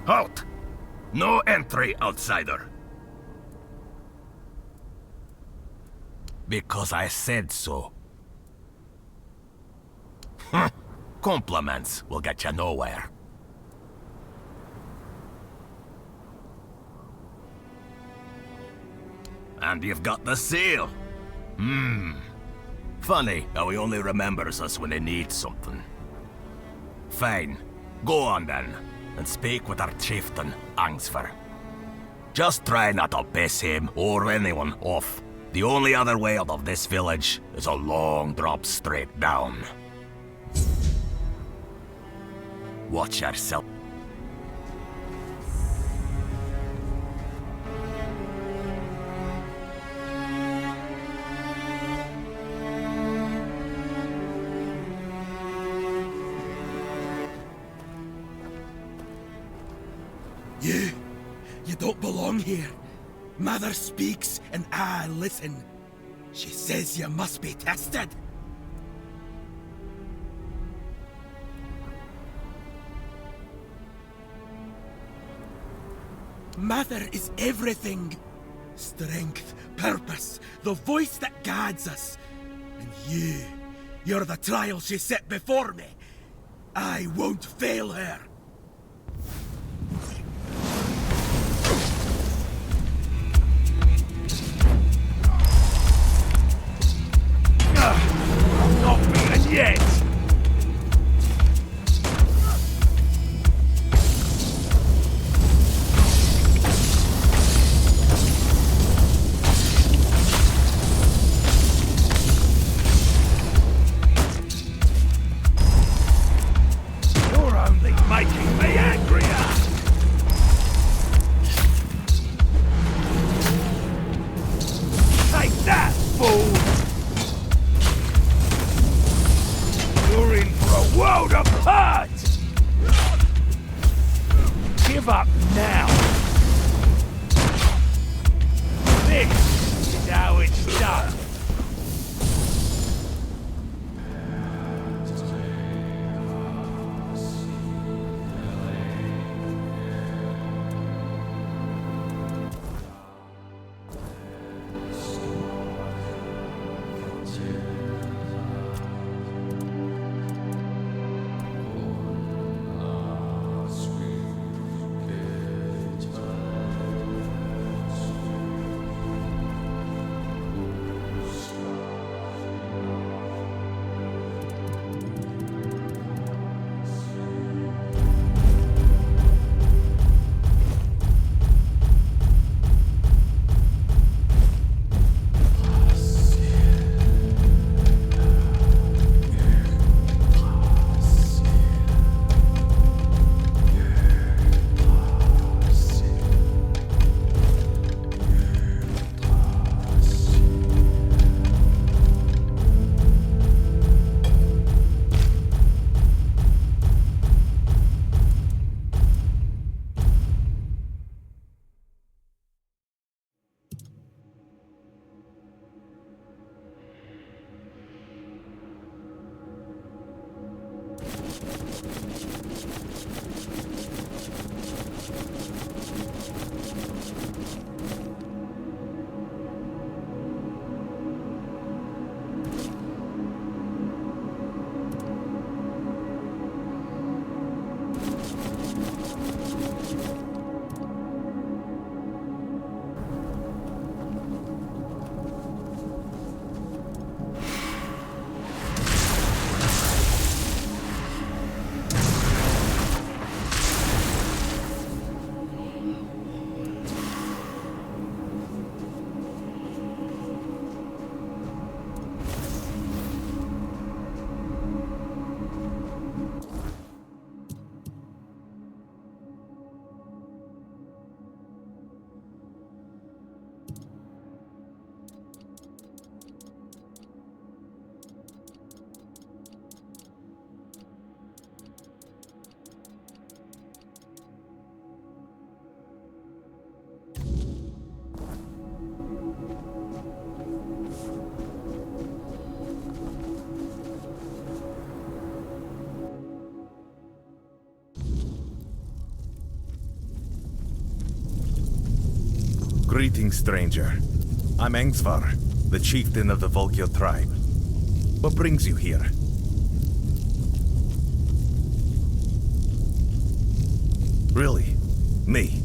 Halt! No entry, outsider. Because I said so. Compliments will get you nowhere. And you've got the seal. Funny how he only remembers us when he needs something. Fine. Go on then, and speak with our chieftain, Angsfer. Just try not to piss him or anyone off. The only other way out of this village is a long drop straight down. Watch yourself. You don't belong here. Mother speaks and I listen. She says you must be tested. Mother is everything. Strength, purpose, the voice that guides us. And you're the trial she set before me. I won't fail her. Not beaten yet! You're only making me angrier! Take that, fool! You're in for a world of hurt! Give up now! This is how it's done! Greetings, stranger. I'm Engsvar, the chieftain of the Volkio tribe. What brings you here? Really? Me?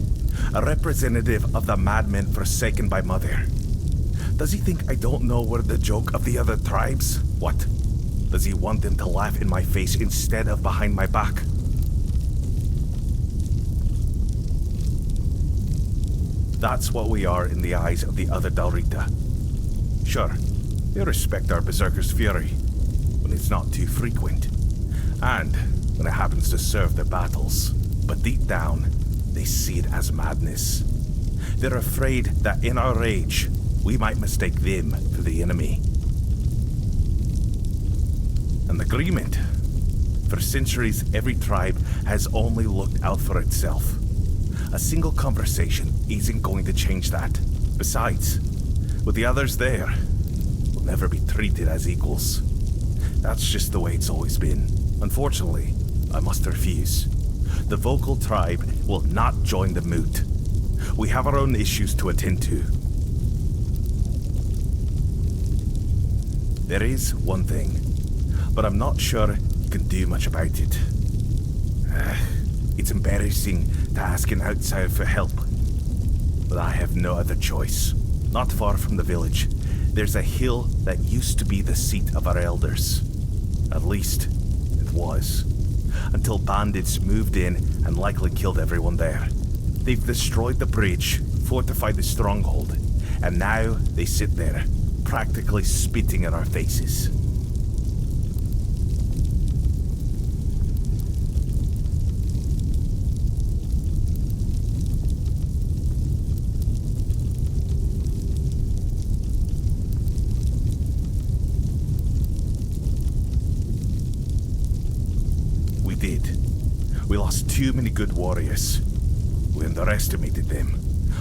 A representative of the madmen forsaken by Mother? Does he think I don't know we're the joke of the other tribes? What? Does he want them to laugh in my face instead of behind my back? That's what we are in the eyes of the other Dalrita. Sure, they respect our berserker's fury, when it's not too frequent, and when it happens to serve their battles. But deep down, they see it as madness. They're afraid that in our rage, we might mistake them for the enemy. An agreement. For centuries, every tribe has only looked out for itself. A single conversation isn't going to change that. Besides, with the others there, we'll never be treated as equals. That's just the way it's always been. Unfortunately, I must refuse. The vocal tribe will not join the moot. We have our own issues to attend to. There is one thing, but I'm not sure you can do much about it. It's embarrassing to ask an outsider for help, but I have no other choice. Not far from the village, there's a hill that used to be the seat of our elders. At least, it was. Until bandits moved in and likely killed everyone there. They've destroyed the bridge, fortified the stronghold, and now they sit there, practically spitting in our faces. We lost too many good warriors. We underestimated them.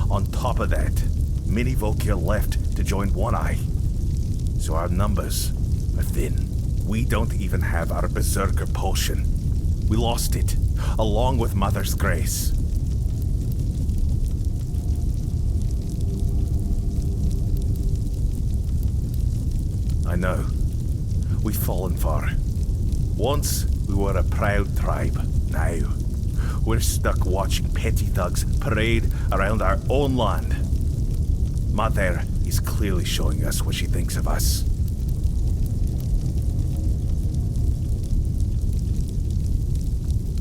On top of that, many Volkir left to join One Eye. So our numbers are thin. We don't even have our Berserker potion. We lost it, along with Mother's grace. I know. We've fallen far. Once, we were a proud tribe. Now, we're stuck watching petty thugs parade around our own land. Mother is clearly showing us what she thinks of us.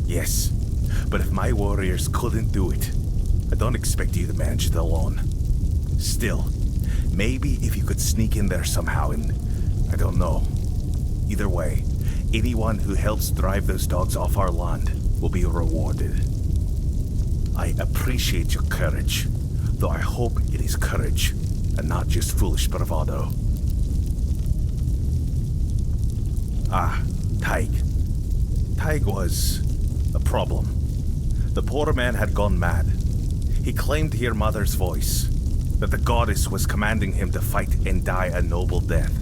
Yes, but if my warriors couldn't do it, I don't expect you to manage it alone. Still, maybe if you could sneak in there somehow and... I don't know. Either way, anyone who helps drive those dogs off our land will be rewarded. I appreciate your courage, though I hope it is courage and not just foolish bravado. Ah, Taig. Taig was a problem. The poor man had gone mad. He claimed to hear Mother's voice, that the goddess was commanding him to fight and die a noble death.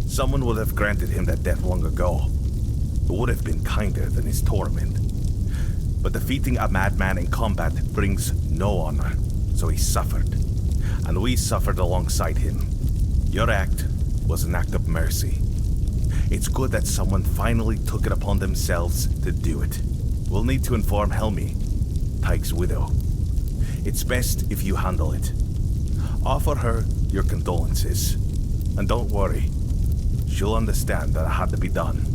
Someone would have granted him that death long ago. It would have been kinder than his torment. But defeating a madman in combat brings no honor, so he suffered. And we suffered alongside him. Your act was an act of mercy. It's good that someone finally took it upon themselves to do it. We'll need to inform Helmi, Taig's widow. It's best if you handle it. Offer her your condolences. And don't worry, she'll understand that it had to be done.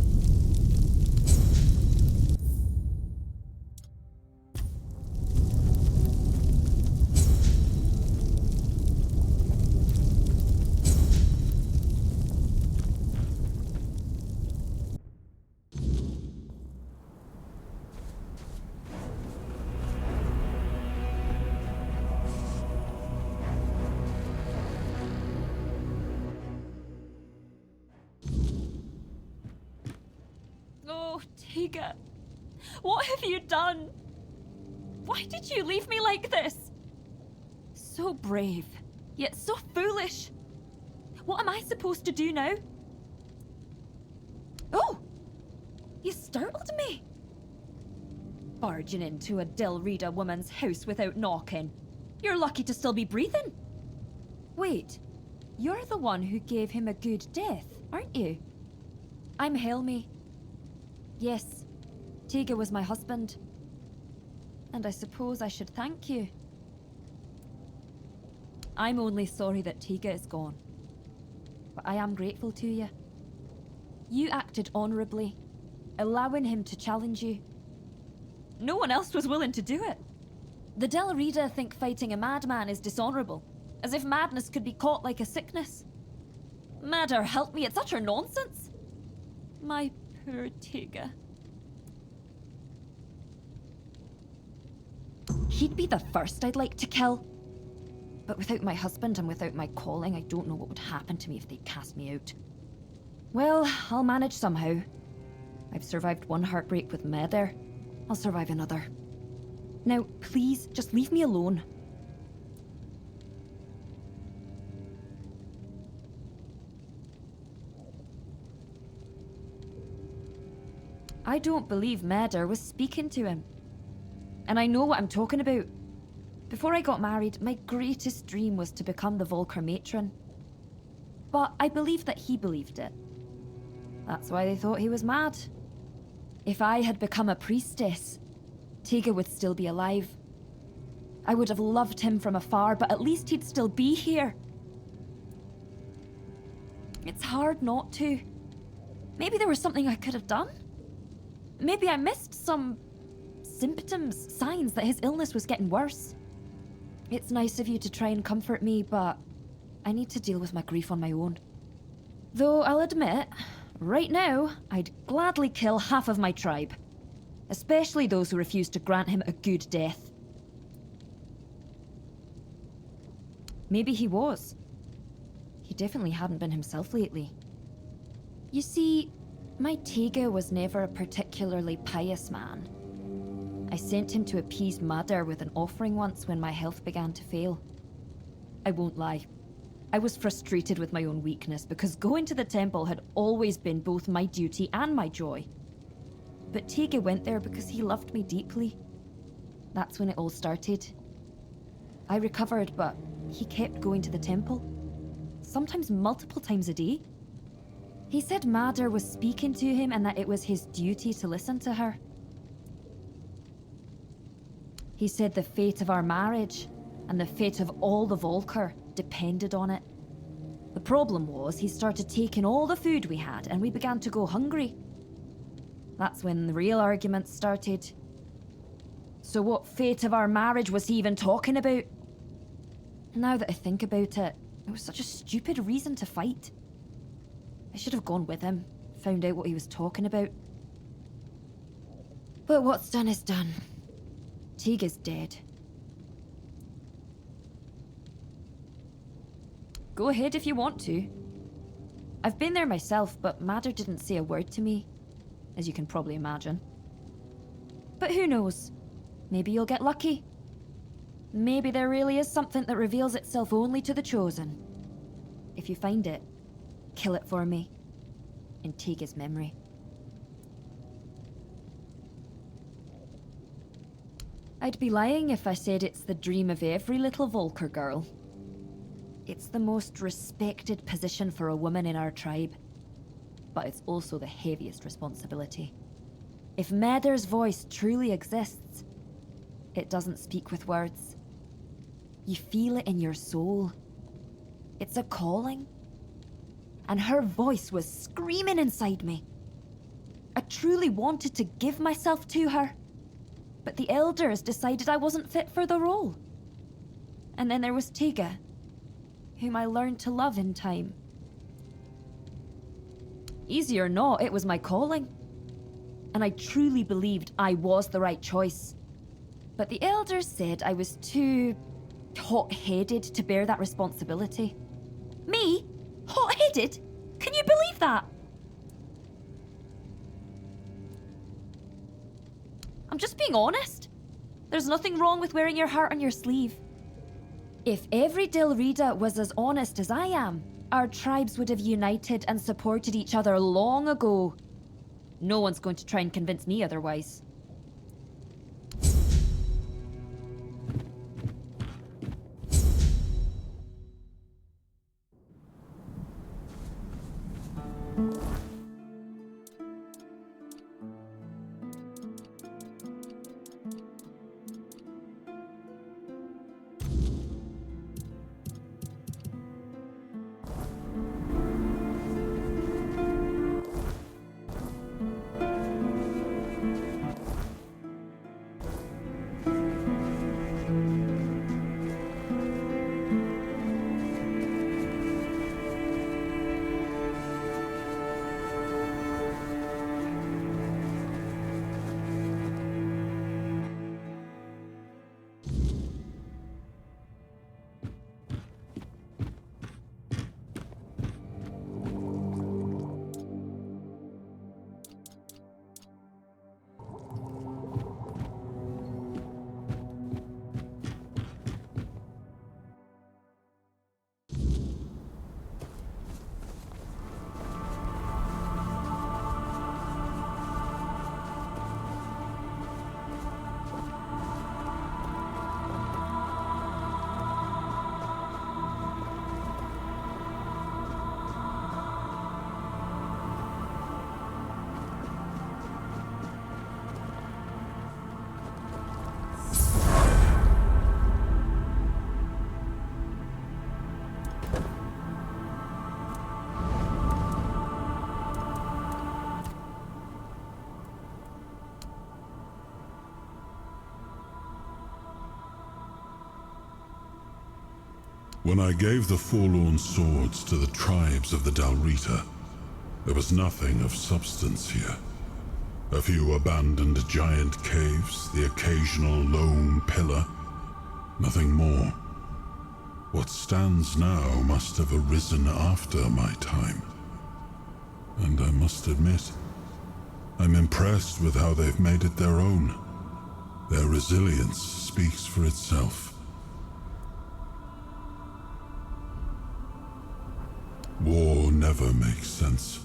Tiga, what have you done? Why did you leave me like this? So brave, yet so foolish. What am I supposed to do now? Oh! You startled me. Barging into a Dalrita woman's house without knocking. You're lucky to still be breathing. Wait, you're the one who gave him a good death, aren't you? I'm Helmi. Yes, Tega was my husband. And I suppose I should thank you. I'm only sorry that Tega is gone. But I am grateful to you. You acted honourably, allowing him to challenge you. No one else was willing to do it. The Del Rida think fighting a madman is dishonourable, as if madness could be caught like a sickness. Madder, help me, it's utter nonsense. My poor Tega. He'd be the first I'd like to kill. But without my husband and without my calling, I don't know what would happen to me if they'd cast me out. Well, I'll manage somehow. I've survived one heartbreak with Mother. I'll survive another. Now, please, just leave me alone. I don't believe Meder was speaking to him. And I know what I'm talking about. Before I got married, my greatest dream was to become the Volker matron. But I believe that he believed it. That's why they thought he was mad. If I had become a priestess, Tega would still be alive. I would have loved him from afar, but at least he'd still be here. It's hard not to. Maybe there was something I could have done. Maybe I missed some symptoms, signs that his illness was getting worse. It's nice of you to try and comfort me, but I need to deal with my grief on my own. Though I'll admit, right now, I'd gladly kill half of my tribe. Especially those who refuse to grant him a good death. Maybe he was. He definitely hadn't been himself lately. You see, my Tega was never a particularly pious man. I sent him to appease Mother with an offering once when my health began to fail. I won't lie. I was frustrated with my own weakness because going to the temple had always been both my duty and my joy. But Tega went there because he loved me deeply. That's when it all started. I recovered, but he kept going to the temple. Sometimes multiple times a day. He said Mother was speaking to him and that it was his duty to listen to her. He said the fate of our marriage and the fate of all the Volker depended on it. The problem was he started taking all the food we had and we began to go hungry. That's when the real arguments started. So what fate of our marriage was he even talking about? Now that I think about it, it was such a stupid reason to fight. I should have gone with him, found out what he was talking about. But what's done is done. Tega's dead. Go ahead if you want to. I've been there myself, but Mother didn't say a word to me, as you can probably imagine. But who knows? Maybe you'll get lucky. Maybe there really is something that reveals itself only to the chosen. If you find it, kill it for me, in Tega's memory. I'd be lying if I said it's the dream of every little Volker girl. It's the most respected position for a woman in our tribe, but it's also the heaviest responsibility. If Meder's voice truly exists, it doesn't speak with words. You feel it in your soul. It's a calling. And her voice was screaming inside me. I truly wanted to give myself to her, but the elders decided I wasn't fit for the role. And then there was Tega, whom I learned to love in time. Easy or not, it was my calling. And I truly believed I was the right choice. But the elders said I was too hot-headed to bear that responsibility. Me? Hot-headed? Can you believe that? I'm just being honest. There's nothing wrong with wearing your heart on your sleeve. If every Dilrida was as honest as I am, our tribes would have united and supported each other long ago. No one's going to try and convince me otherwise. When I gave the forlorn swords to the tribes of the Dalrita, there was nothing of substance here. A few abandoned giant caves, the occasional lone pillar. Nothing more. What stands now must have arisen after my time. And I must admit, I'm impressed with how they've made it their own. Their resilience speaks for itself. War never makes sense.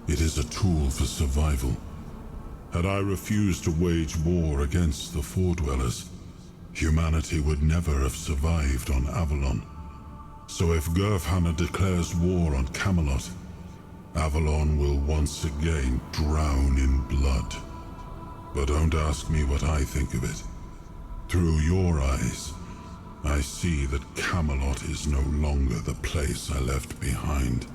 It is a tool for survival. Had I refused to wage war against the Fordwellers, humanity would never have survived on Avalon. So if Gurfhanna declares war on Camelot, Avalon will once again drown in blood. But don't ask me what I think of it. Through your eyes, I see that Camelot is no longer the place I left behind.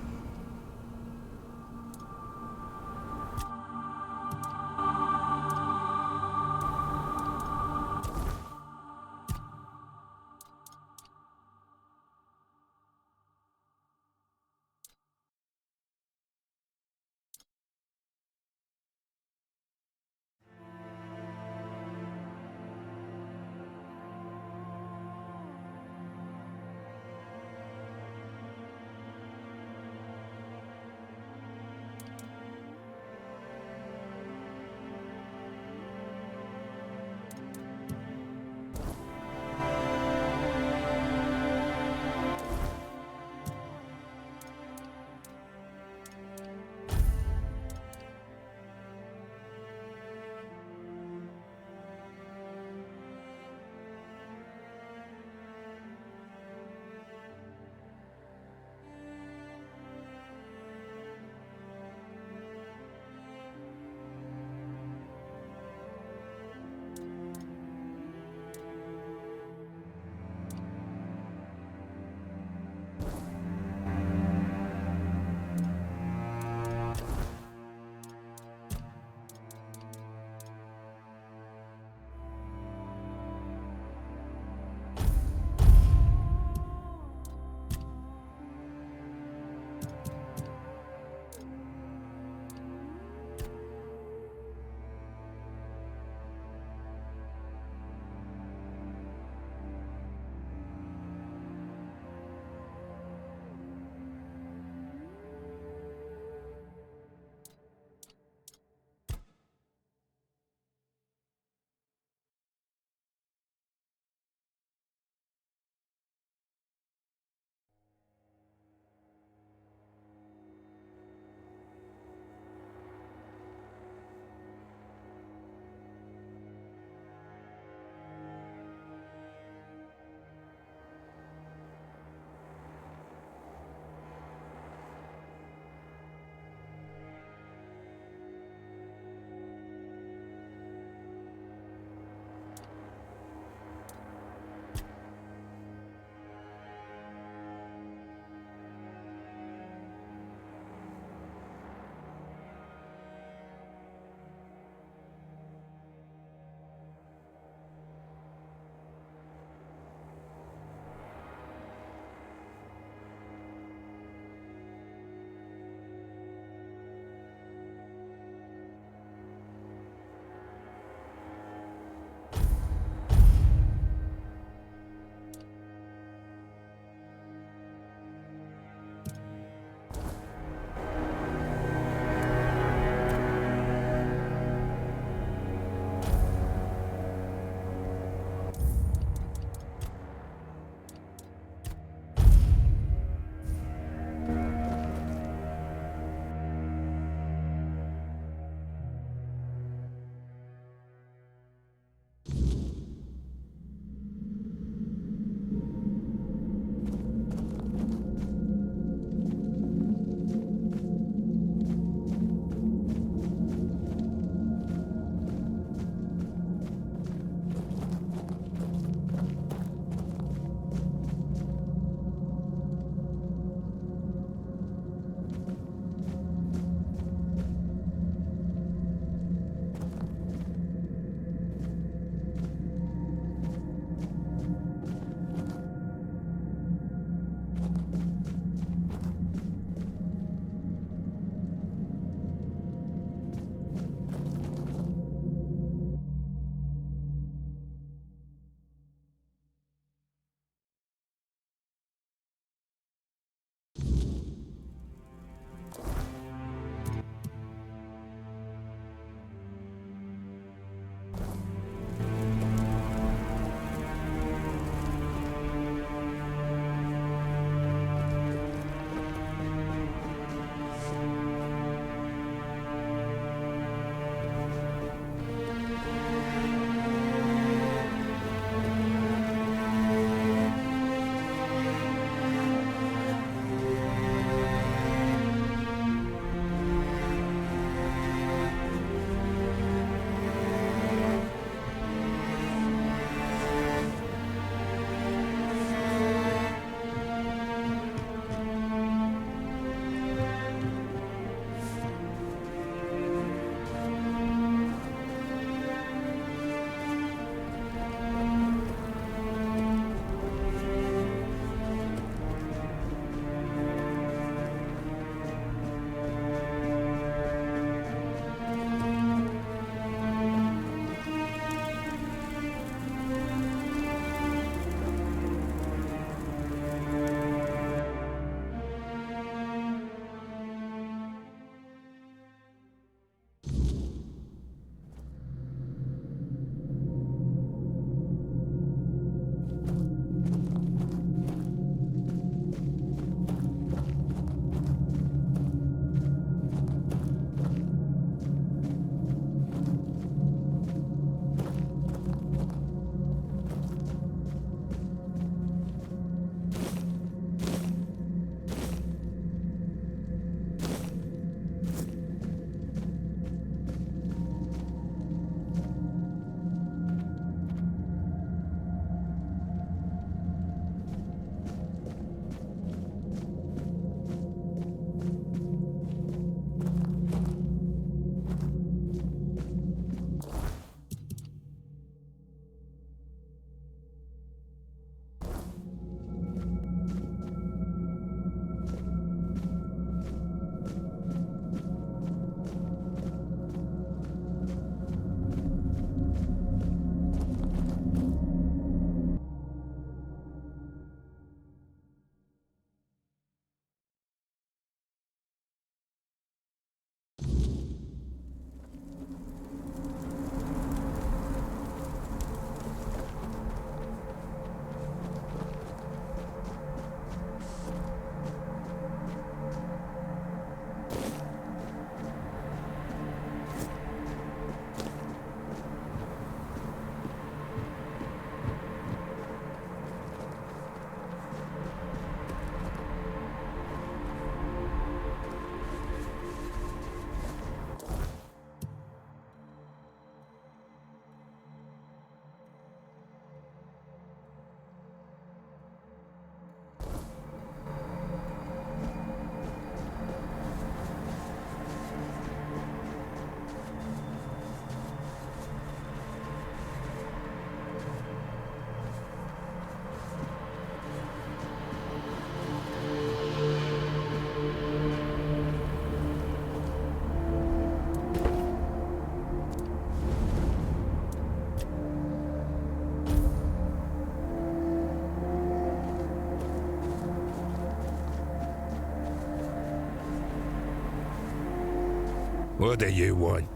What do you want?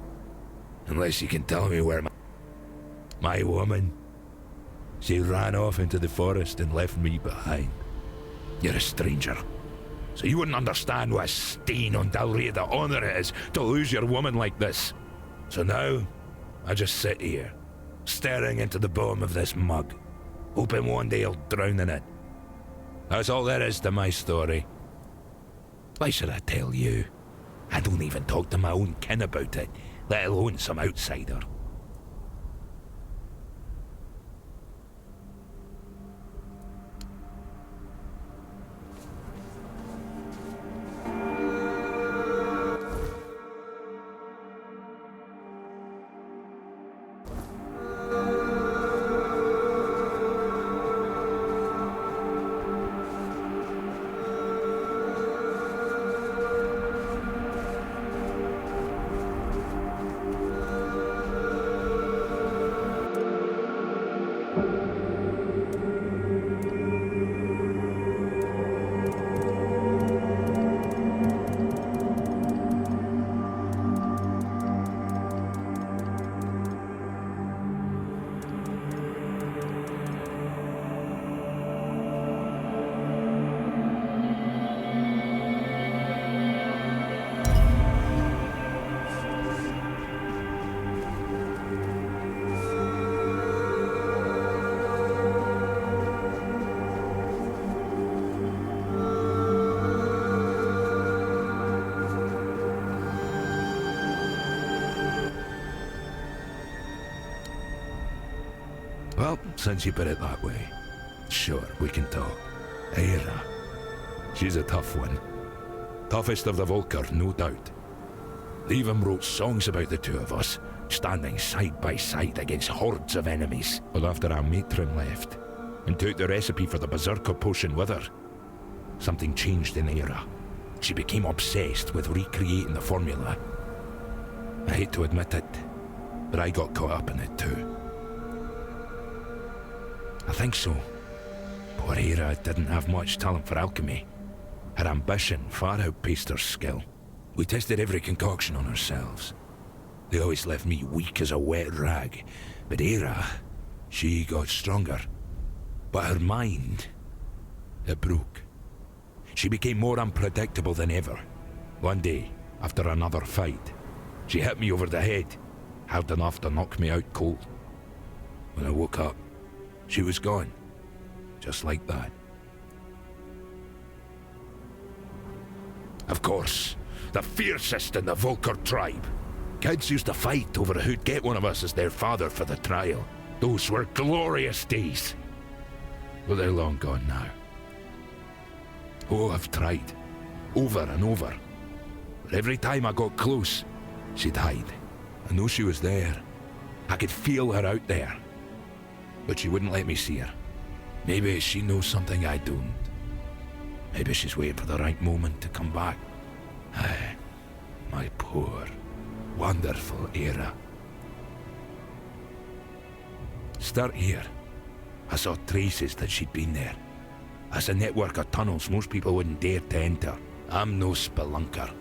Unless you can tell me where my woman... She ran off into the forest and left me behind. You're a stranger, so you wouldn't understand what a stain on Dalria the honor it is to lose your woman like this. So now, I just sit here, staring into the bottom of this mug, hoping one day I'll drown in it. That's all there is to my story. Why should I tell you? I don't even talk to my own kin about it, let alone some outsider. Well, since you put it that way, sure, we can talk. Eira. She's a tough one. Toughest of the Volker, no doubt. They even wrote songs about the two of us, standing side by side against hordes of enemies. But after our matron left, and took the recipe for the Berserker potion with her, something changed in Eira. She became obsessed with recreating the formula. I hate to admit it, but I got caught up in it too. I think so. Poor Eira didn't have much talent for alchemy. Her ambition far outpaced her skill. We tested every concoction on ourselves. They always left me weak as a wet rag. But Eira, she got stronger. But her mind, it broke. She became more unpredictable than ever. One day, after another fight, she hit me over the head, hard enough to knock me out cold. When I woke up, she was gone, just like that. Of course, the fiercest in the Volker tribe. Kids used to fight over who'd get one of us as their father for the trial. Those were glorious days. But they're long gone now. Oh, I've tried, over and over. But every time I got close, she'd hide. I know she was there. I could feel her out there. But she wouldn't let me see her. Maybe she knows something I don't. Maybe she's waiting for the right moment to come back. Aye, my poor, wonderful Eira. Start here. I saw traces that she'd been there. That's a network of tunnels most people wouldn't dare to enter. I'm no spelunker.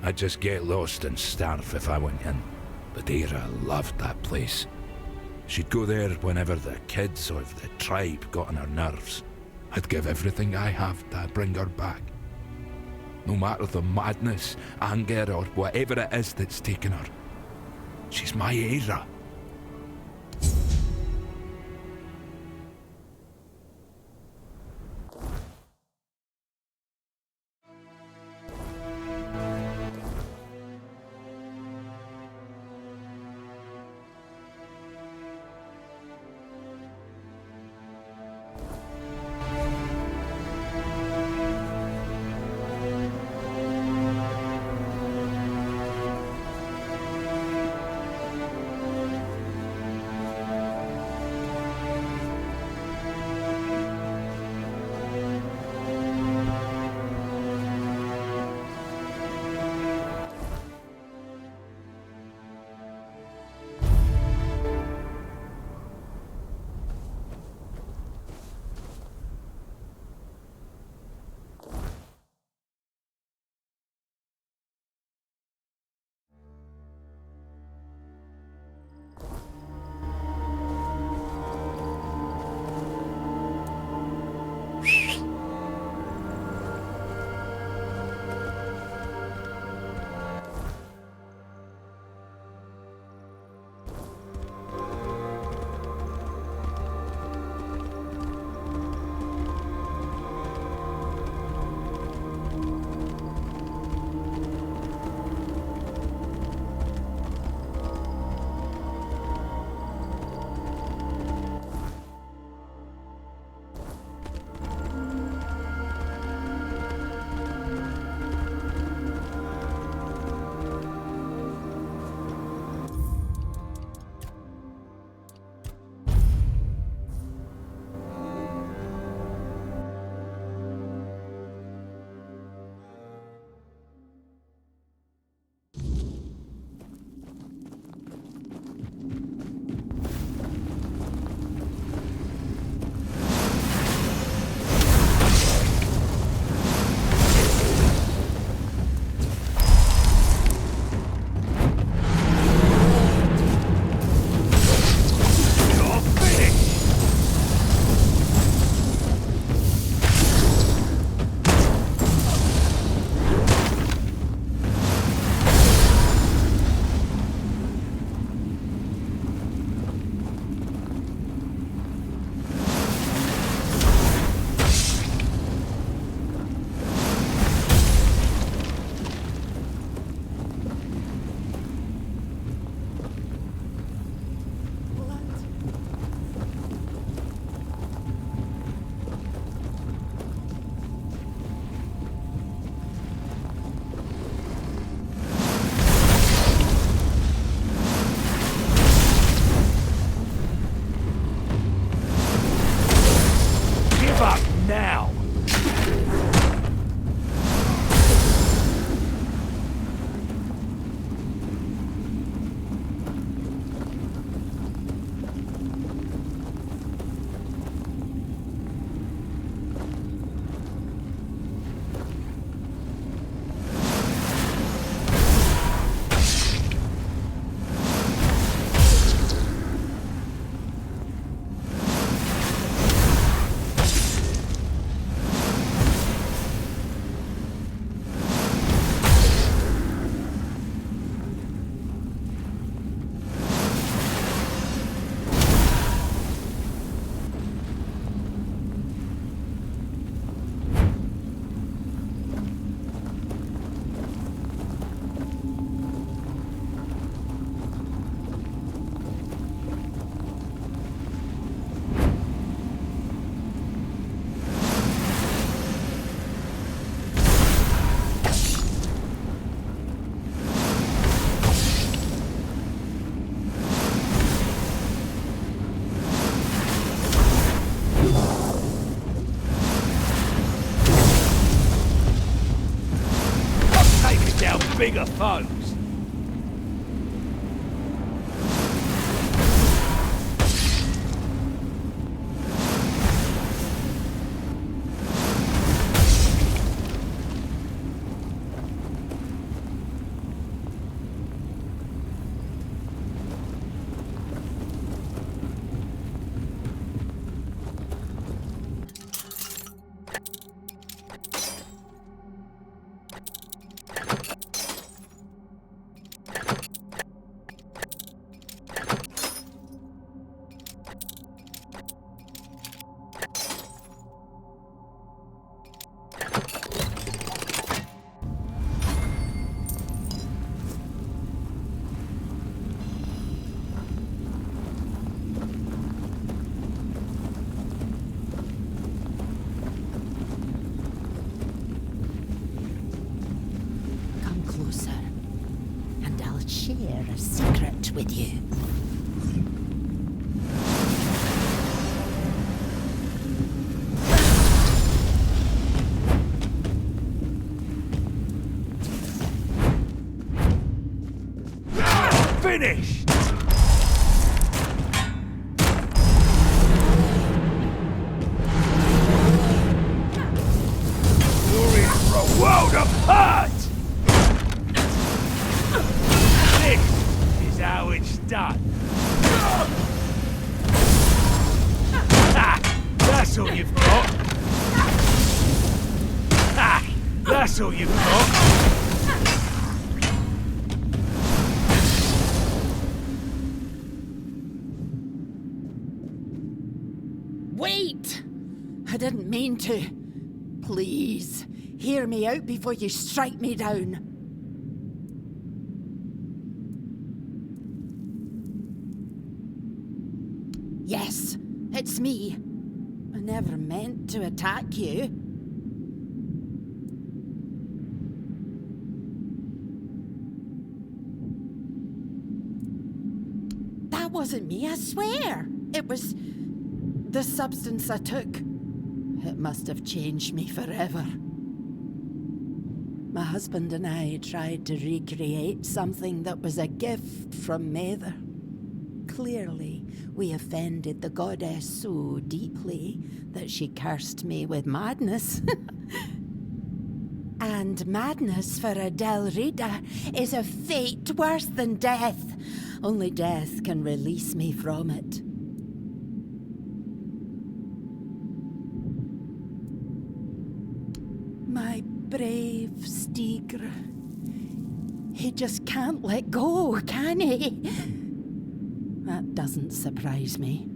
I'd just get lost and starve if I went in. But Eira loved that place. She'd go there whenever the kids or the tribe got on her nerves. I'd give everything I have to bring her back. No matter the madness, anger, or whatever it is that's taken her. She's my Eira. down bigger foes. Come closer, and I'll share a secret with you. Finished! You're in for a world of hurt! This is how it's done. Ah, that's all you've got. Ah, that's all you've got. Wait! I didn't mean to. Please, hear me out before you strike me down. Yes, it's me. I never meant to attack you. That wasn't me, I swear. It was the substance I took. It must have changed me forever. My husband and I tried to recreate something that was a gift from Mather. Clearly, we offended the goddess so deeply that she cursed me with madness. And madness for a Del Rita is a fate worse than death. Only death can release me from it. My brave Stigr. He just can't let go, can he? That doesn't surprise me.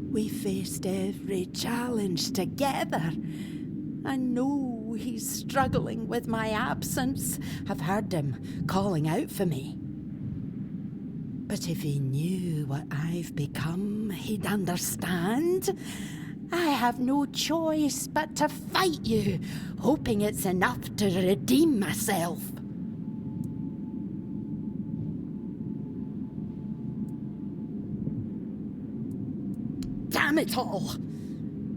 We faced every challenge together. I know he's struggling with my absence. I've heard him calling out for me. But if he knew what I've become, he'd understand. I have no choice but to fight you, hoping it's enough to redeem myself. Damn it all!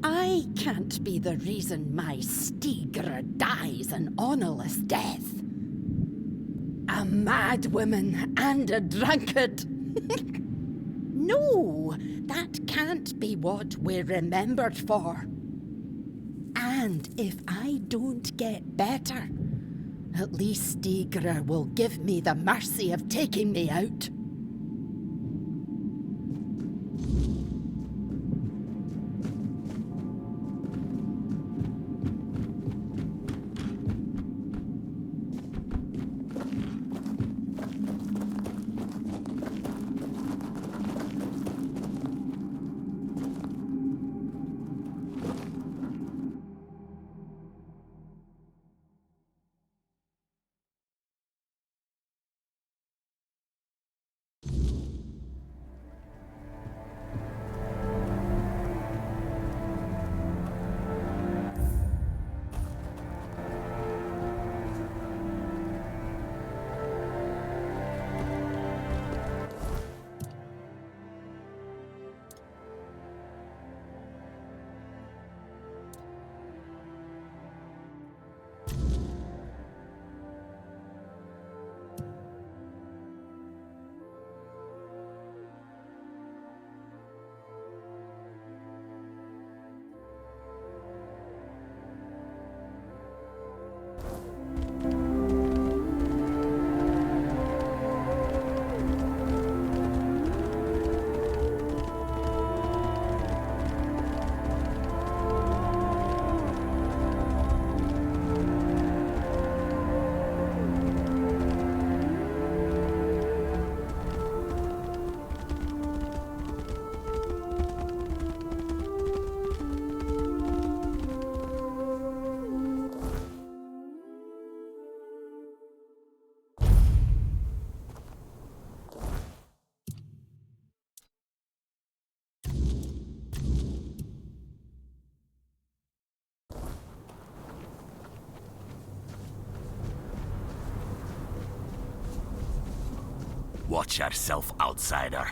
I can't be the reason my Stigr dies an honourless death. A mad woman and a drunkard. No, that can't be what we're remembered for. And if I don't get better, at least Stigr will give me the mercy of taking me out. Watch yourself, outsider.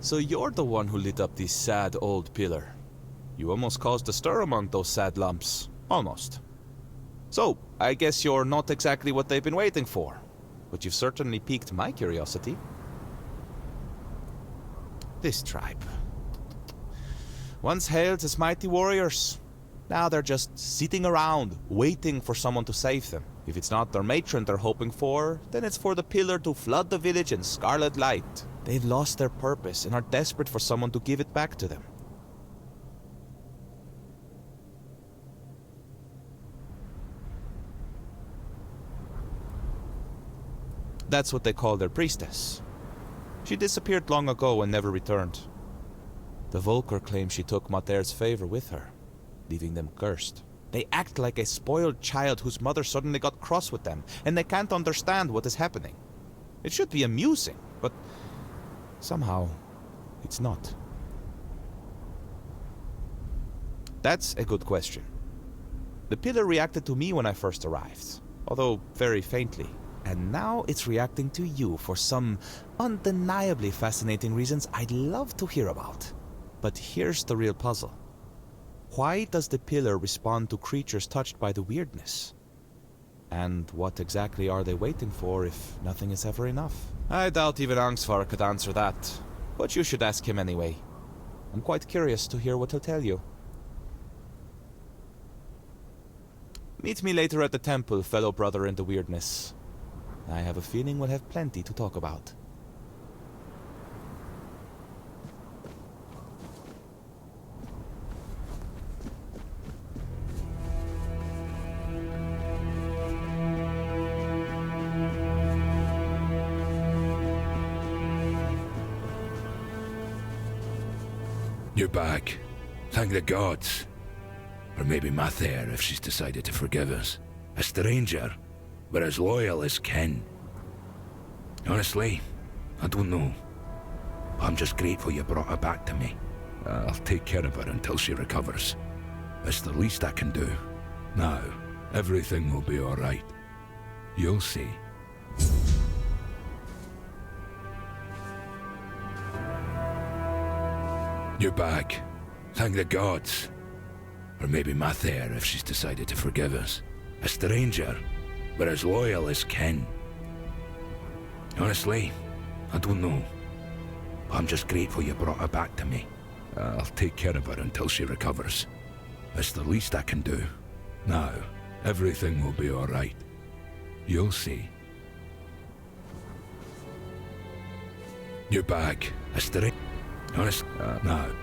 So you're the one who lit up the sad old pillar. You almost caused a stir among those sad lumps. Almost. So, I guess you're not exactly what they've been waiting for. But you've certainly piqued my curiosity. This tribe. Once hailed as mighty warriors. Now they're just sitting around, waiting for someone to save them. If it's not their matron they're hoping for, then it's for the pillar to flood the village in scarlet light. They've lost their purpose and are desperate for someone to give it back to them. That's what they call their priestess. She disappeared long ago and never returned. The Volker claim she took Mater's favor with her, leaving them cursed. They act like a spoiled child whose mother suddenly got cross with them, and they can't understand what is happening. It should be amusing, but somehow, it's not. That's a good question. The pillar reacted to me when I first arrived, although very faintly. And now it's reacting to you for some undeniably fascinating reasons I'd love to hear about. But here's the real puzzle. Why does the pillar respond to creatures touched by the weirdness? And what exactly are they waiting for if nothing is ever enough? I doubt even Angsvar could answer that, but you should ask him anyway. I'm quite curious to hear what he'll tell you. Meet me later at the temple, fellow brother in the weirdness. I have a feeling we'll have plenty to talk about. You're back. Thank the gods. Or maybe Mater, if she's decided to forgive us. A stranger, but as loyal as kin. Honestly, I don't know. I'm just grateful you brought her back to me. I'll take care of her until she recovers. It's the least I can do. Now, everything will be alright. You'll see. You're back. Thank the gods. Or maybe Mater, if she's decided to forgive us. A stranger, but as loyal as kin. Honestly, I don't know. I'm just grateful you brought her back to me. I'll take care of her until she recovers. It's the least I can do. Now, everything will be alright. You'll see. You're back. A stranger. Honest, no.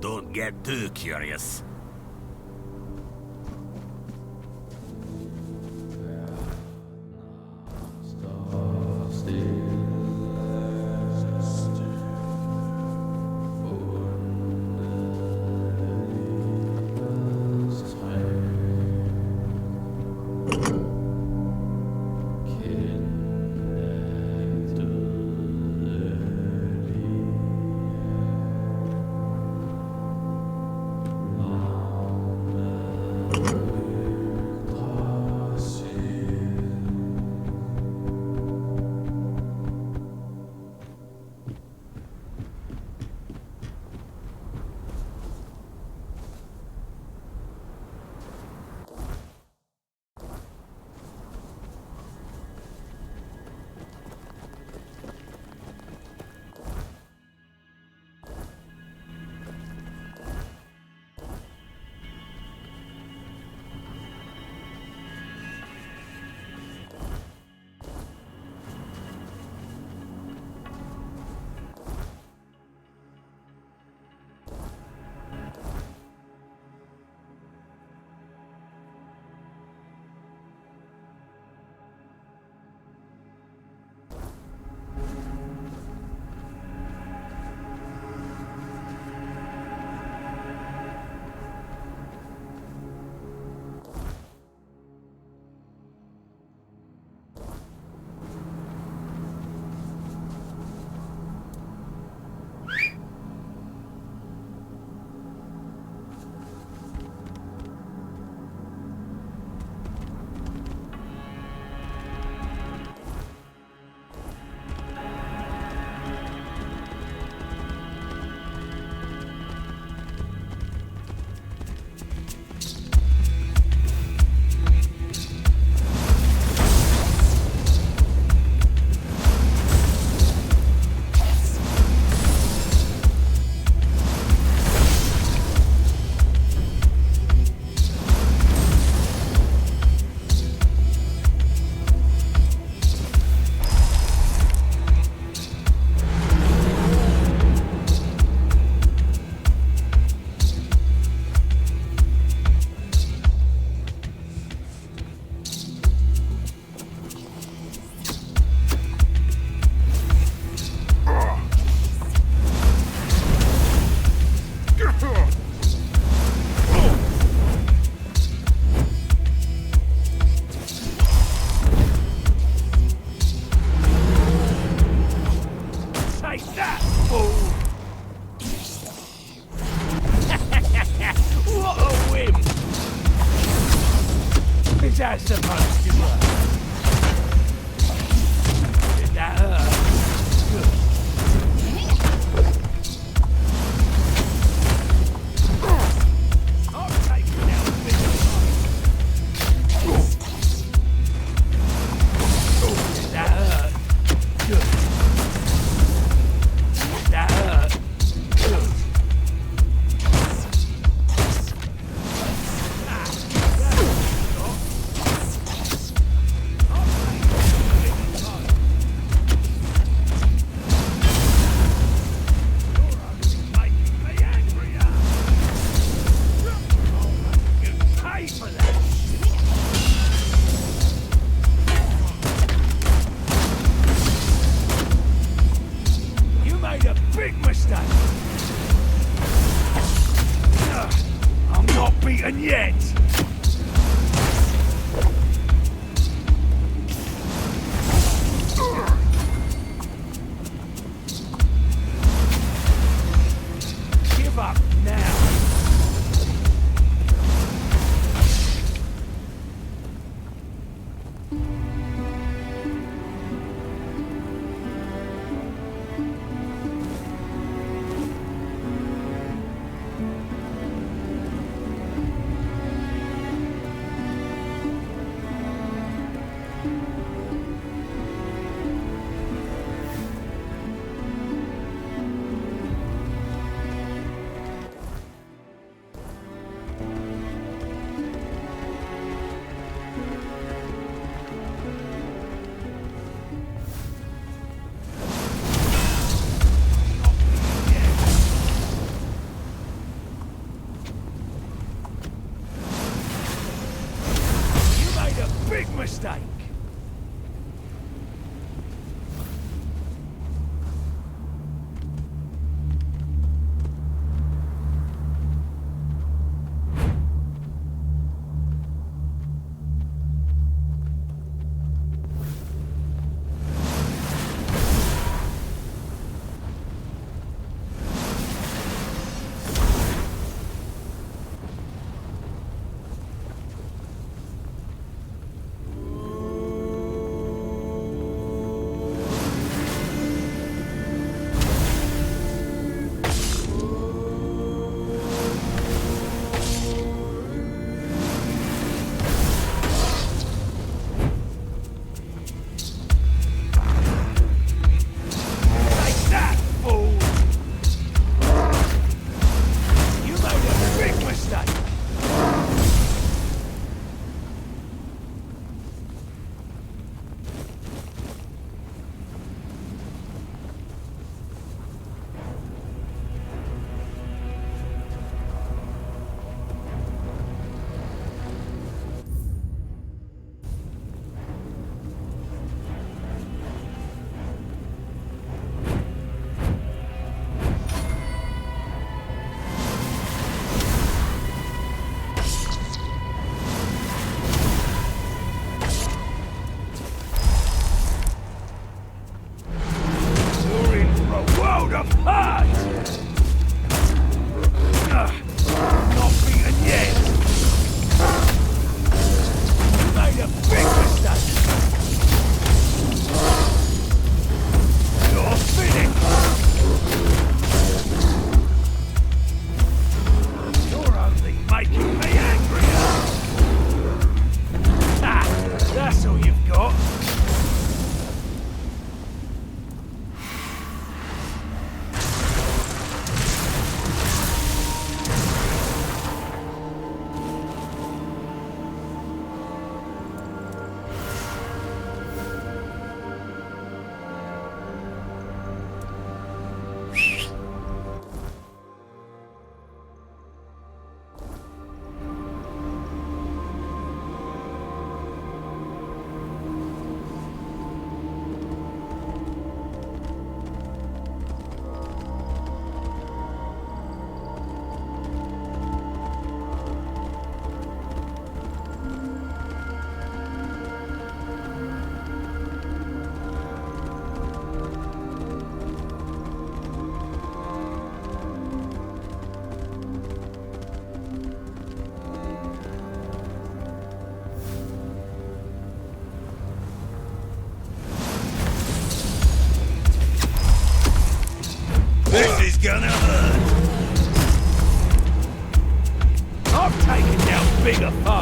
Don't get too curious. that supposed to work? Did that hurt? Good. I'll take it out a bit of time. Did that hurt? Good. Did that hurt? Good. Yet! Give up now! Big mistake!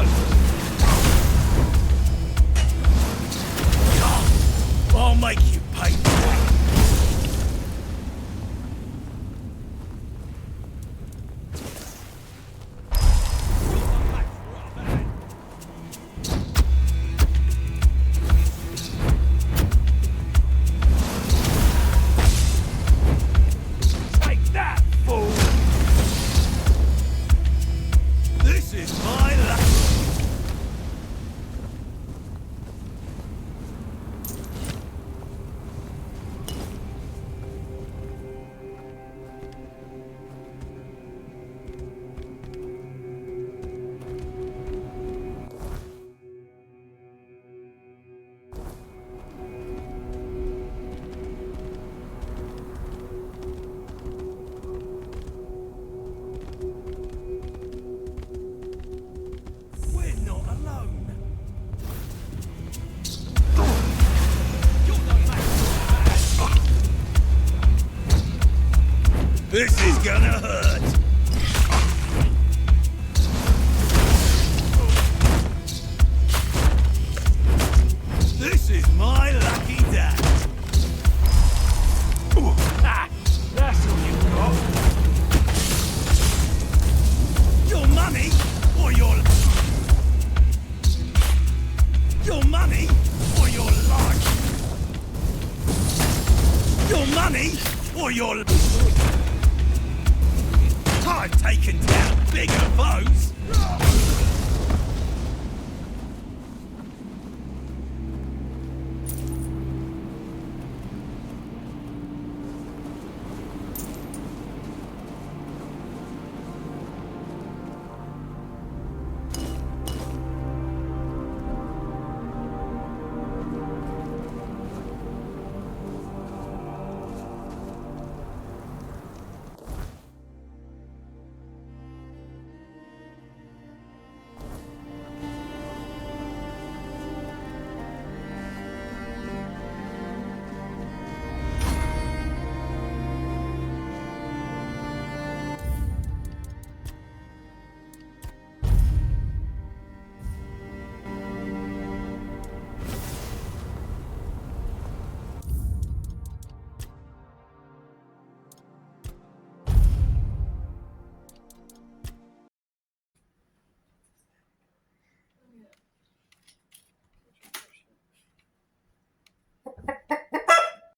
go! I'll make you pay for it. Take that, fool! This is my luck. We're not alone. You're the man. This is gonna hurt. This is my lucky day. Ah, that's all you got. Your money or your money or your life. Your money or your I've taken down bigger foes.